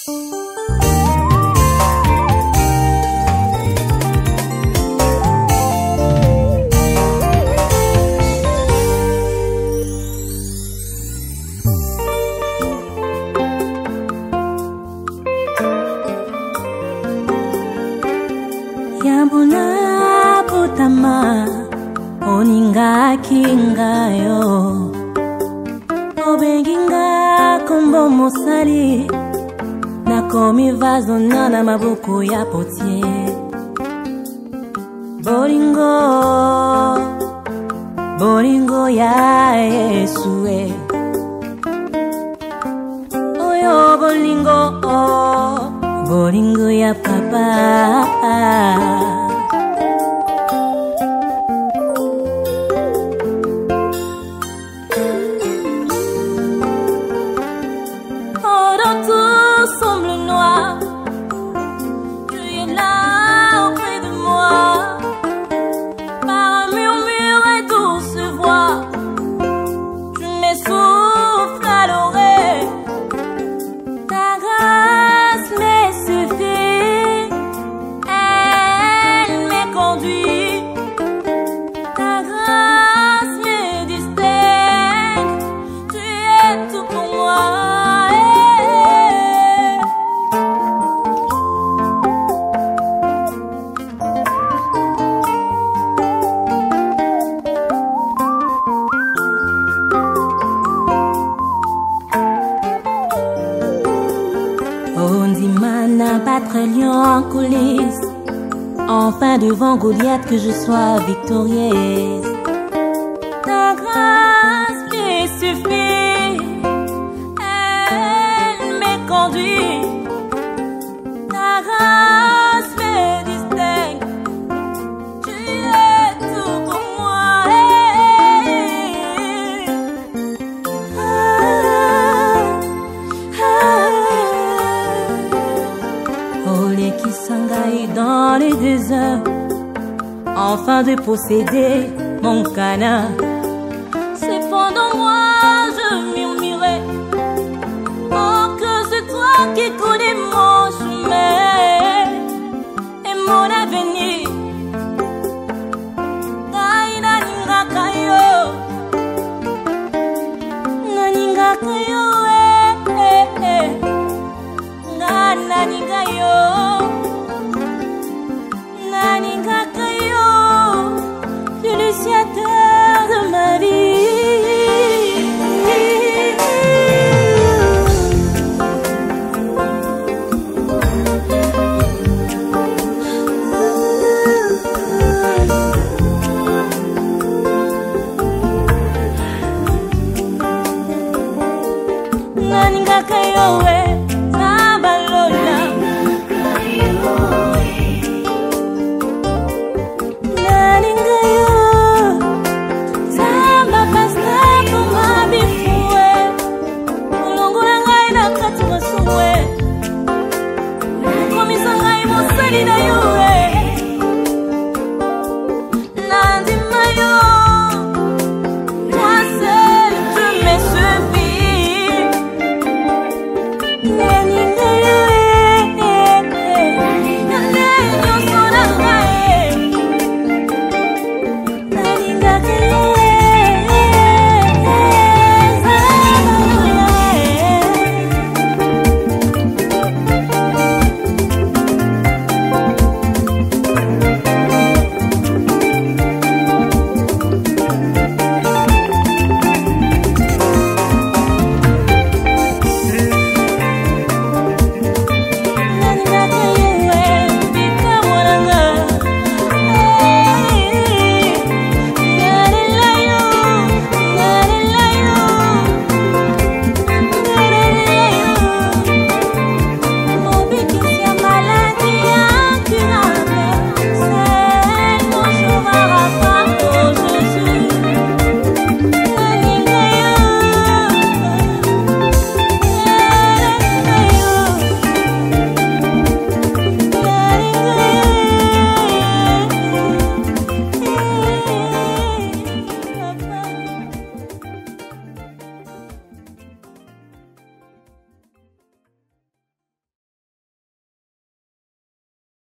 Yambuna putama oninga kingayo obenginga kombo mosali nakomi vazo na maboko ya potier bolingo bolingo ya Yesue oyo bolingo bolingo ya papa battre lion en coulisses, enfin devant Goliath que je sois victorieuse. Ta grâce me suffit, elle me conduit. Ta grâce me distingue, tu es tout pour moi. Qui s'engaille dans les déserts, enfin de posséder mon canard. Cependant moi je murmurais, oh que c'est toi qui connais mon chemin et mon avenir. Naninga kayo, naninga yo. L'initiateur de ma vie. Naninga kayo sabalola. Toi seul, tu me suffis.